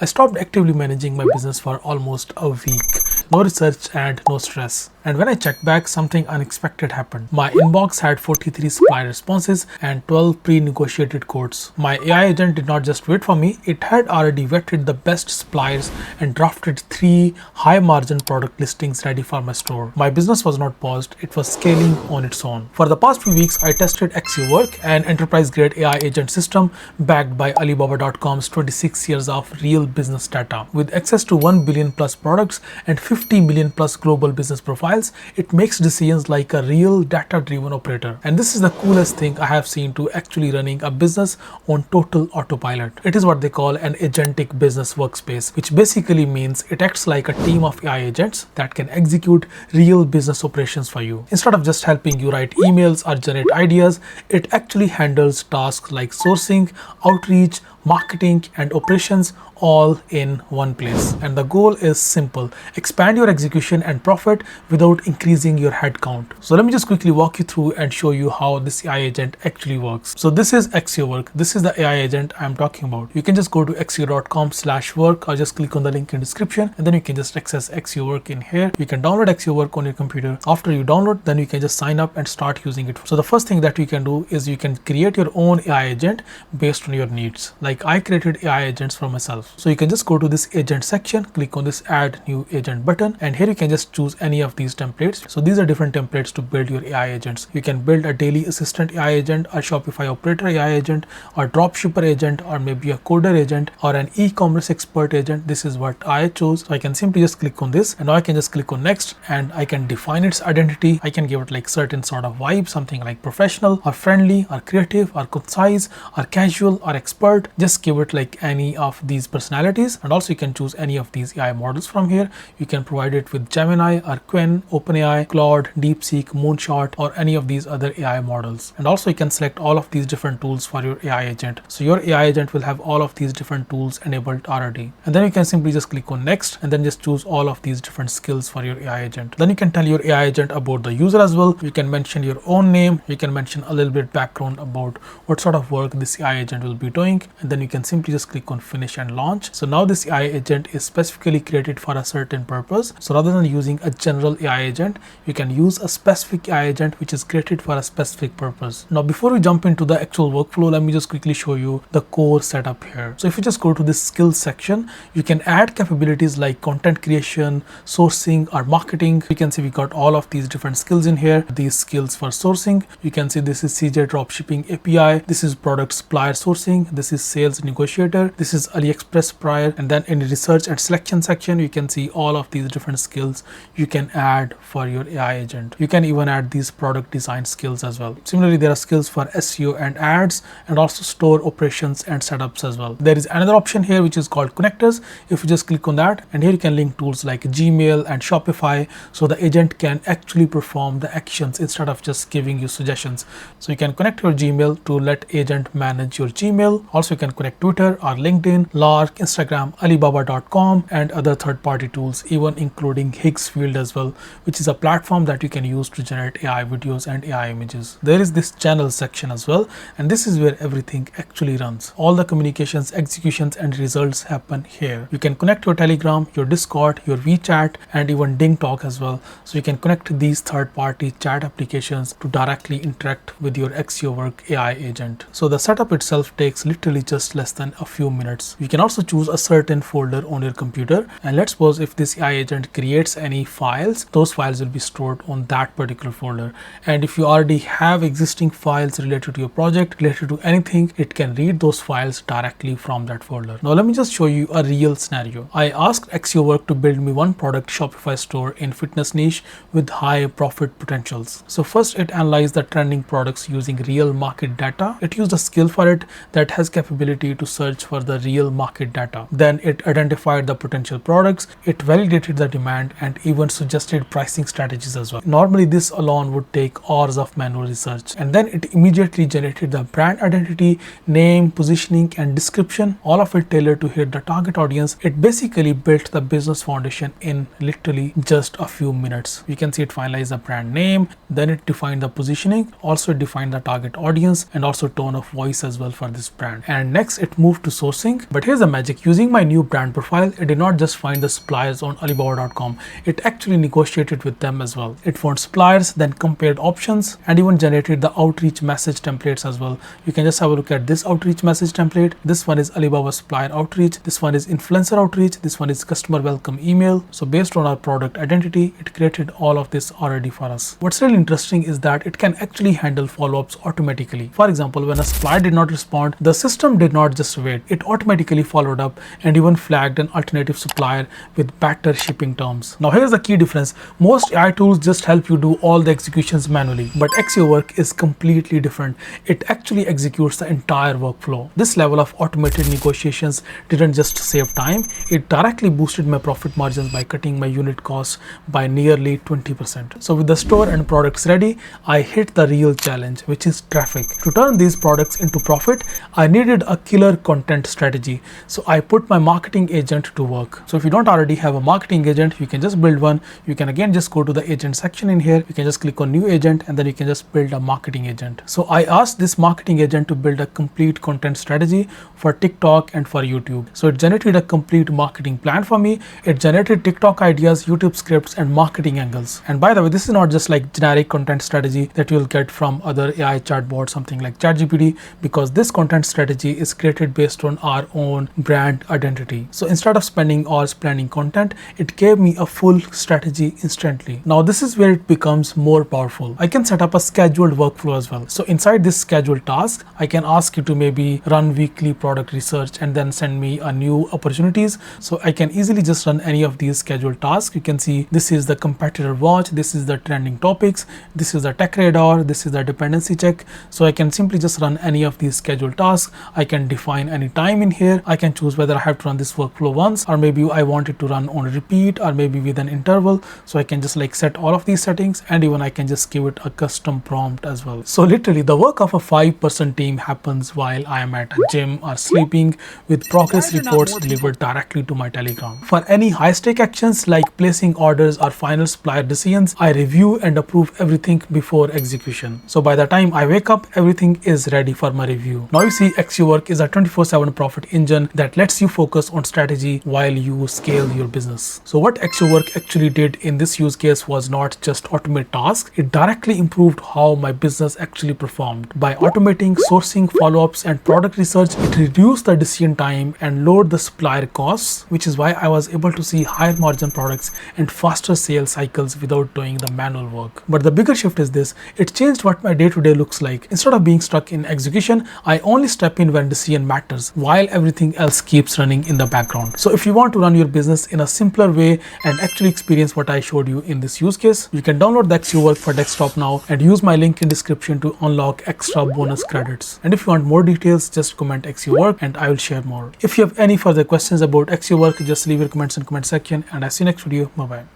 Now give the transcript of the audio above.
I stopped actively managing my business for almost a week. No research and no stress. And when I checked back, something unexpected happened. My inbox had 43 supply responses and 12 pre-negotiated quotes. My AI agent did not just wait for me, it had already vetted the best suppliers and drafted 3 high-margin product listings ready for my store. My business was not paused, it was scaling on its own. For the past few weeks, I tested Accio Work, an enterprise-grade AI agent system backed by Alibaba.com's 26 years of real business data. With access to 1 billion plus products and 50 million plus global business profiles, it makes decisions like a real data-driven operator. And this is the coolest thing I have seen to actually running a business on total autopilot. It is what they call an agentic business workspace, which basically means it acts like a team of AI agents that can execute real business operations for you. Instead of just helping you write emails or generate ideas, it actually handles tasks like sourcing, outreach, marketing, and operations all in one place. And the goal is simple: expand your execution and profit without increasing your headcount. So let me just quickly walk you through and show you how this AI agent actually works. So this is Accio Work. This is the AI agent I'm talking about. You can just go to accio.com/work or just click on the link in description, and then you can just access Accio Work in here. You can download Accio Work on your computer. After you download, then you can just sign up and start using it. So the first thing that you can do is you can create your own AI agent based on your needs. Like I created AI agents for myself. So you can just go to this agent section, click on this add new agent button, and here you can just choose any of these templates. So these are different templates to build your AI agents. You can build a daily assistant AI agent, a Shopify operator AI agent, or dropshipper agent, or maybe a coder agent, or an e-commerce expert agent. This is what I chose. So I can simply just click on this, and now I can just click on next, and I can define its identity. I can give it like certain sort of vibe, something like professional or friendly or creative or concise or casual or expert. Just give it like any of these personalities, and also you can choose any of these AI models from here. You can provide it with Gemini or Quen, OpenAI, Claude, DeepSeek, Moonshot, or any of these other AI models. And also you can select all of these different tools for your AI agent. So your AI agent will have all of these different tools enabled already. And then you can simply just click on next, and then just choose all of these different skills for your AI agent. Then you can tell your AI agent about the user as well. You can mention your own name. You can mention a little bit background about what sort of work this AI agent will be doing, and then you can simply just click on finish and launch. So now this AI agent is specifically created for a certain purpose. So rather than using a general AI agent, you can use a specific AI agent which is created for a specific purpose. Now before we jump into the actual workflow, let me just quickly show you the core setup here. So if you just go to this skills section, you can add capabilities like content creation, sourcing, or marketing. You can see we got all of these different skills in here. These skills for sourcing, you can see this is CJ dropshipping API, this is product supplier sourcing, this is sales negotiator, this is AliExpress prior, and then in the research and selection section, you can see all of these different skills you can add for your AI agent. You can even add these product design skills as well. Similarly, there are skills for SEO and ads, and also store operations and setups as well. There is another option here which is called connectors. If you just click on that, and here you can link tools like Gmail and Shopify, so the agent can actually perform the actions instead of just giving you suggestions. So you can connect your Gmail to let agent manage your Gmail. Also, you can connect Twitter or LinkedIn, Lark, Instagram, Alibaba.com, and other third-party tools, even including Higgsfield as well, which is a platform that you can use to generate AI videos and AI images. There is this channel section as well, and this is where everything actually runs. All the communications, executions, and results happen here. You can connect your Telegram, your Discord, your WeChat, and even DingTalk as well. So you can connect these third-party chat applications to directly interact with your Accio Work AI agent. So the setup itself takes literally just less than a few minutes. You can also choose a certain folder on your computer, and let's suppose if this AI agent creates any files, those files will be stored on that particular folder. And if you already have existing files related to your project, related to anything, it can read those files directly from that folder. Now let me just show you a real scenario. I asked Accio Work to build me one product Shopify store in fitness niche with high profit potentials. So first it analyzed the trending products using real market data. It used a skill for it that has capability to search for the real market data. Then it identified the potential products, it validated the demand, and even suggested pricing strategies as well. Normally this alone would take hours of manual research, and then it immediately generated the brand identity, name, positioning, and description, all of it tailored to hit the target audience. It basically built the business foundation in literally just a few minutes. You can see it finalized the brand name, then it defined the positioning, also defined the target audience, and also tone of voice as well for this brand. And Next, it moved to sourcing. But here's the magic. Using my new brand profile, it did not just find the suppliers on Alibaba.com. It actually negotiated with them as well. It found suppliers, then compared options, and even generated the outreach message templates as well. You can just have a look at this outreach message template. This one is Alibaba supplier outreach. This one is influencer outreach. This one is customer welcome email. So based on our product identity, it created all of this already for us. What's really interesting is that it can actually handle follow-ups automatically. For example, when a supplier did not respond, the system did not just wait. It automatically followed up and even flagged an alternative supplier with better shipping terms. Now here's the key difference. Most AI tools just help you do all the executions manually, but Accio Work is completely different. It actually executes the entire workflow. This level of automated negotiations didn't just save time, it directly boosted my profit margins by cutting my unit costs by nearly 20%. So with the store and products ready, I hit the real challenge, which is traffic. To turn these products into profit, I needed a killer content strategy. So I put my marketing agent to work. So if you don't already have a marketing agent, you can just build one. You can again just go to the agent section in here. You can just click on new agent and then you can just build a marketing agent. So I asked this marketing agent to build a complete content strategy for TikTok and for YouTube. So it generated a complete marketing plan for me. It generated TikTok ideas, YouTube scripts, and marketing angles. And by the way, this is not just like generic content strategy that you'll get from other AI chatbots, something like Chatgpt, because this content strategy is created based on our own brand identity. So instead of spending hours planning content, it gave me a full strategy instantly. Now this is where it becomes more powerful. I can set up a scheduled workflow as well. So inside this scheduled task, I can ask you to maybe run weekly product research and then send me a new opportunities. So I can easily just run any of these scheduled tasks. You can see this is the competitor watch, this is the trending topics, this is the tech radar, this is the dependency check. So I can simply just run any of these scheduled tasks. I can define any time in here. I can choose whether I have to run this workflow once, or maybe I want it to run on repeat, or maybe with an interval. So I can just like set all of these settings, and even I can just give it a custom prompt as well. So literally the work of a 5-person team happens while I am at a gym or sleeping, with progress reports delivered directly to my Telegram. For any high stake actions like placing orders or final supplier decisions, I review and approve everything before execution. So by the time I wake up, everything is ready for my review. Now you see, Accio Work is a 24/7 profit engine that lets you focus on strategy while you scale your business. So what Accio Work actually did in this use case was not just automate tasks, it directly improved how my business actually performed. By automating sourcing, follow-ups, and product research, it reduced the decision time and lowered the supplier costs, which is why I was able to see higher margin products and faster sales cycles without doing the manual work. But the bigger shift is this: it changed what my day-to-day looks like. Instead of being stuck in execution, I only step in when decision matters, while everything else keeps running in the background. So if you want to run your business in a simpler way and actually experience what I showed you in this use case, you can download the Accio Work for desktop now and use my link in description to unlock extra bonus credits. And if you want more details, just comment Accio Work and I will share more. If you have any further questions about Accio Work, just leave your comments in comment section, and I see you next video. Bye bye.